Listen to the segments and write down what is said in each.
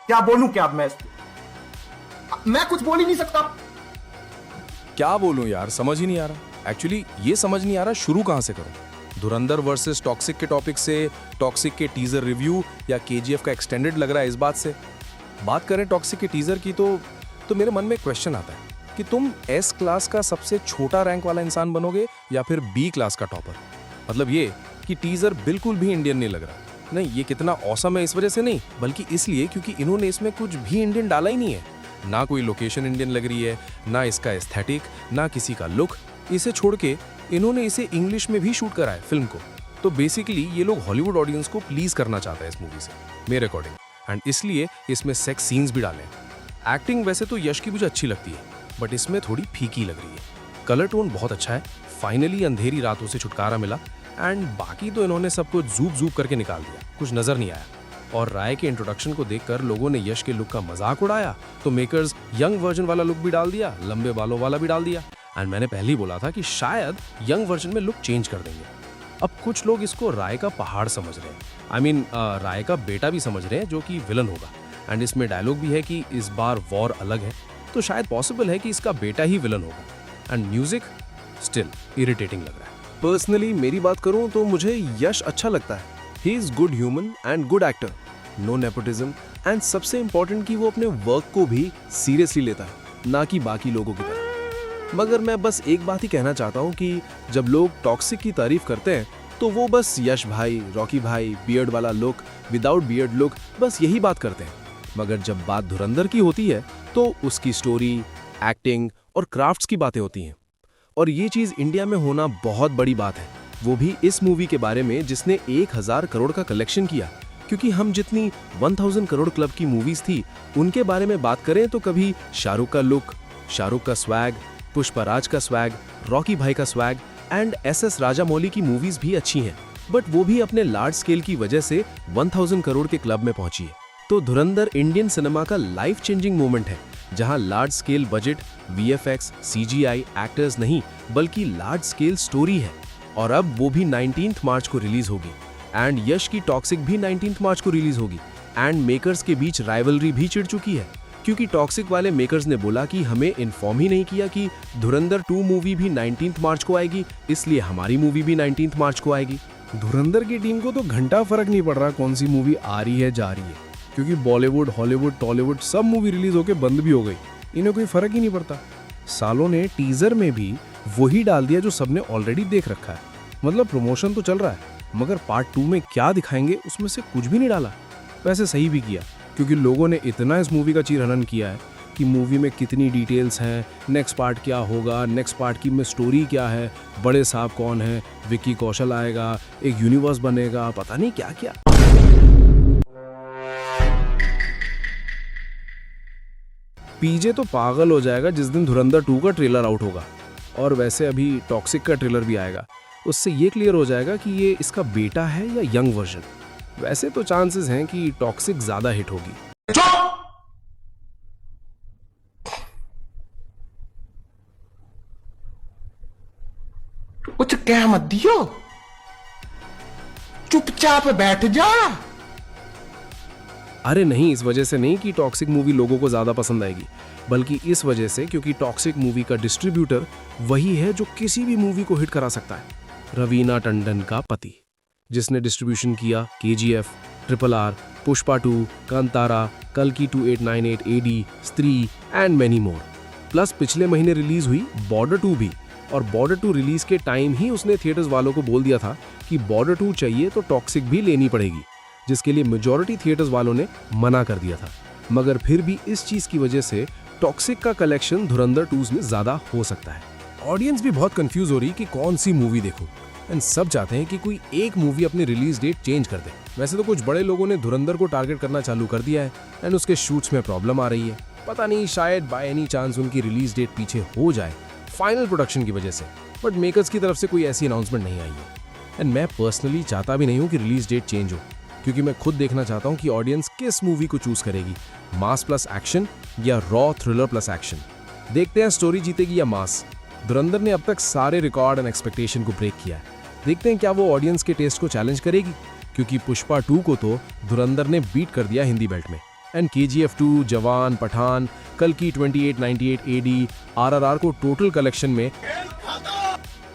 क्या बोलूं क्या अब मैं कुछ बोल ही नहीं सकता। क्या बोलूं यार, समझ ही नहीं आ रहा। एक्चुअली ये समझ नहीं आ रहा शुरू कहां से करूं। धुरंधर वर्सेस टॉक्सिक के टॉपिक से, टॉक्सिक के टीजर रिव्यू या केजीएफ का एक्सटेंडेड लग रहा है इस बात से। बात करें टॉक्सिक के टीजर की तो मेरे मन में क्वेश्चन आता है कि तुम एस क्लास का सबसे छोटा रैंक वाला इंसान बनोगे या फिर बी क्लास का टॉपर। मतलब ये कि टीजर बिल्कुल भी इंडियन नहीं लग रहा। नहीं, ये कितना ऑसम है इस वजह से नहीं, बल्कि इसलिए क्योंकि इन्होंने इसमें कुछ भी इंडियन डाला ही नहीं है। ना कोई लोकेशन इंडियन लग रही है, ना इसका एस्थेटिक, ना किसी का लुक। इसे छोड़ के इन्होंने इसे इंग्लिश में भी शूट करा है फिल्म को। तो बेसिकली ये लोग हॉलीवुड ऑडियंस को प्लीज करना चाहते हैं इस मूवी से, मेरे अकॉर्डिंग। एंड इसलिए इसमें सेक्स सीन्स भी डाले हैं। एक्टिंग वैसे तो यश की मुझे अच्छी लगती है, बट इसमें थोड़ी फीकी लग रही है। कलर टोन बहुत अच्छा है, फाइनली अंधेरी रातों से छुटकारा मिला। एंड बाकी तो इन्होंने सब कुछ जूप करके निकाल दिया, कुछ नजर नहीं आया। और राय के इंट्रोडक्शन को देखकर लोगों ने यश के लुक का मजाक उड़ाया, तो मेकर्स यंग वर्जन वाला लुक भी डाल दिया, लंबे बालों वाला भी डाल दिया। एंड मैंने पहले ही बोला था कि शायद यंग वर्जन में लुक चेंज कर देंगे। अब कुछ लोग इसको राय का पहाड़ समझ रहे हैं, आई मीन राय का बेटा भी समझ रहे हैं, जो कि विलन होगा। एंड इसमें डायलॉग भी है कि इस बार वॉर अलग है, तो शायद पॉसिबल है कि इसका बेटा ही विलन होगा। एंड म्यूजिक स्टिल इरिटेटिंग लग रहा है। पर्सनली मेरी बात करूं तो मुझे यश अच्छा लगता है। He is good human and good actor, no nepotism, and सबसे इंपॉर्टेंट कि वो अपने वर्क को भी सीरियसली लेता है, ना कि बाकी लोगों की तरह। मगर मैं बस एक बात ही कहना चाहता हूं कि जब लोग टॉक्सिक की तारीफ करते हैं तो वो बस यश भाई, रॉकी भाई, बियर्ड वाला लुक, विदाउट बियर्ड लुक, बस यही बात करते हैं। मगर जब बात धुरंधर की होती है तो उसकी स्टोरी, एक्टिंग और क्राफ्ट्स की बातें होती हैं। और ये चीज इंडिया में होना बहुत बड़ी बात है, वो भी इस मूवी के बारे में जिसने 1000 करोड़ का कलेक्शन किया। क्योंकि हम जितनी 1000 करोड़ क्लब की मूवीज थी उनके बारे में बात करें तो कभी शाहरुख का लुक, शाहरुख का स्वैग, पुष्पराज का स्वैग, रॉकी भाई का स्वैग एंड एस राजामौली की मूवीज भी अच्छी हैं, बट वो भी अपने लार्ज स्केल की वजह से 1000 करोड़ के क्लब में पहुंची है। तो धुरंधर इंडियन सिनेमा का लाइफ चेंजिंग मोमेंट है, जहां large scale budget, VFX, CGI, actors नहीं बल्कि लार्ज स्केल स्टोरी है। और अब वो भी 19 मार्च को रिलीज होगी। एंड यश की टॉक्सिक भी 19 मार्च को रिलीज होगी। एंड मेकर्स के बीच राइवलरी भी चिढ़ चुकी है, क्योंकि टॉक्सिक वाले मेकर्स ने बोला कि हमें इन्फॉर्म ही नहीं किया कि धुरंधर 2 मूवी भी 19 मार्च को आएगी, इसलिए हमारी मूवी भी 19 मार्च को आएगी। धुरंधर की टीम को तो घंटा फर्क नहीं पड़ रहा कौन सी मूवी आ रही है जा रही है, क्योंकि बॉलीवुड, हॉलीवुड, टॉलीवुड सब मूवी रिलीज होके बंद भी हो गई। इन्हें कोई फर्क ही नहीं पड़ता। सालों ने टीजर में भी वही डाल दिया जो सबने ऑलरेडी देख रखा है। मतलब प्रमोशन तो चल रहा है, मगर पार्ट 2 में क्या दिखाएंगे उसमें से कुछ भी नहीं डाला। वैसे सही भी किया, क्योंकि लोगों ने इतना इस मूवी का चीरहरण किया है कि मूवी में कितनी डिटेल्स हैं, नेक्स्ट पार्ट क्या होगा, नेक्स्ट पार्ट की में स्टोरी क्या है, बड़े साहब कौन है, विक्की कौशल आएगा, एक यूनिवर्स बनेगा, पता नहीं क्या क्या। पीजे तो पागल हो जाएगा जिस दिन धुरंधर 2 का ट्रेलर आउट होगा। और वैसे अभी टॉक्सिक का ट्रेलर भी आएगा, उससे ये क्लियर हो जाएगा कि ये इसका बेटा है या यंग वर्जन। वैसे तो चांसेस हैं कि टॉक्सिक ज्यादा हिट होगी। कुछ कह मत दियो, चुपचाप बैठ जा। अरे नहीं, इस वजह से नहीं कि टॉक्सिक मूवी लोगों को ज्यादा पसंद आएगी, बल्कि इस वजह से क्योंकि टॉक्सिक मूवी का डिस्ट्रीब्यूटर वही है जो किसी भी मूवी को हिट करा सकता है, रवीना टंडन का पति, जिसने डिस्ट्रीब्यूशन किया केजीएफ, RRR, पुष्पा 2, कांतारा, कल्कि 2898 AD, स्त्री एंड मेनी मोर। प्लस पिछले महीने रिलीज हुई बॉर्डर 2 भी, और बॉर्डर 2 रिलीज के टाइम ही उसने थिएटर्स वालों को बोल दिया था कि बॉर्डर 2 चाहिए तो टॉक्सिक भी लेनी पड़ेगी, जिसके लिए मेजॉरिटी थिएटर्स वालों ने मना कर दिया था। मगर फिर भी इस चीज की वजह से टॉक्सिक का कलेक्शन धुरंधर 2 में ज्यादा हो सकता है। ऑडियंस भी बहुत कंफ्यूज हो रही कि कौन सी मूवी देखूं, एंड सब चाहते हैं कि कोई एक मूवी अपनी रिलीज डेट चेंज कर दे। वैसे तो कुछ बड़े लोगों ने धुरंधर को टारगेट करना चालू कर दिया है, एंड उसके शूट्स में प्रॉब्लम आ रही है। पता नहीं, शायद बाय एनी चांस उनकी रिलीज डेट पीछे हो जाए फाइनल प्रोडक्शन की वजह से, बट मेकर्स की तरफ से कोई ऐसी अनाउंसमेंट नहीं आई है। एंड मैं पर्सनली चाहता भी नहीं हूँ कि रिलीज डेट चेंज हो, क्योंकि मैं खुद देखना चाहता हूँ कि ऑडियंस किस मूवी को चूज करेगी, मास प्लस एक्शन या रॉ थ्रिलर प्लस एक्शन। देखते हैं स्टोरी जीतेगी या मास। धुरंधर ने अब तक सारे रिकॉर्ड एंड एक्सपेक्टेशन को ब्रेक किया है। देखते हैं क्या वो ऑडियंस के टेस्ट को चैलेंज करेगी, क्योंकि पुष्पा 2 को तो धुरंधर ने बीट कर दिया हिंदी बेल्ट में। एंड KGF 2, जवान, पठान, कल की 2898 AD, RRR को टोटल कलेक्शन में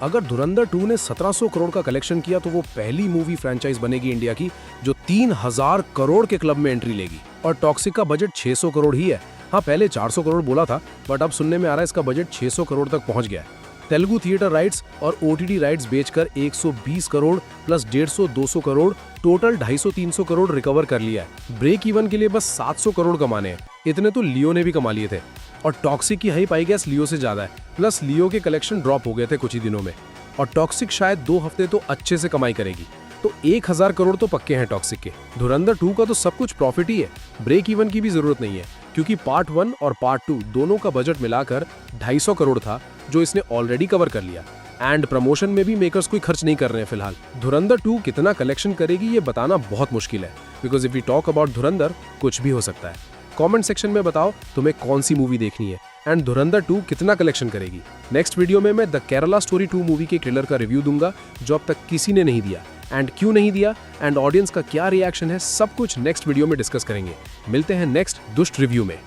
अगर धुरंधर 2 ने 1700 करोड़ का कलेक्शन किया तो वो पहली मूवी फ्रेंचाइज बनेगी इंडिया की जो 3000 करोड़ के क्लब में एंट्री लेगी। और टॉक्सिक का बजट 600 करोड़ ही है। हाँ, पहले 400 करोड़ बोला था, बट अब सुनने में आ रहा है इसका बजट 600 करोड़ तक पहुंच गया है। तेलुगु थिएटर राइट्स और OTT राइट्स बेचकर 120 crore plus 150-200 crore total 250-300 crore recover कर लिया है। ब्रेक इवन के लिए बस 700 करोड़ कमाने हैं। इतने तो लियो ने भी कमा लिए थे। और टॉक्सिक की हाइप आई गेस लियो से ज्यादा है, प्लस लियो के कलेक्शन ड्रॉप हो गए थे कुछ ही दिनों में। और टॉक्सिक शायद 2 हफ्ते तो अच्छे से कमाई करेगी, तो 1000 करोड़ तो पक्के हैं टॉक्सिक के। धुरंधर 2 का तो सब कुछ प्रॉफिट ही है, ब्रेक इवन की भी जरूरत नहीं है, क्योंकि पार्ट 1 और पार्ट 2 दोनों का बजट मिलाकर 250 करोड़ था जो इसने ऑलरेडी कवर कर लिया। एंड प्रमोशन में भी मेकर्स कोई खर्च नहीं कर रहे हैं फिलहाल। धुरंधर 2 कितना कलेक्शन करेगी ये बताना बहुत मुश्किल है, because if we talk about Dhurandhar कुछ भी हो सकता है। कमेंट सेक्शन में बताओ तुम्हें कौन सी मूवी देखनी है एंड धुरंधर 2 कितना कलेक्शन करेगी। नेक्स्ट वीडियो में मैं द केरला स्टोरी 2 मूवी के ट्रेलर का रिव्यू दूंगा जो अब तक किसी ने नहीं दिया, एंड क्यों नहीं दिया एंड ऑडियंस का क्या रिएक्शन है, सब कुछ नेक्स्ट वीडियो में डिस्कस करेंगे। मिलते हैं नेक्स्ट दुष्ट रिव्यू में।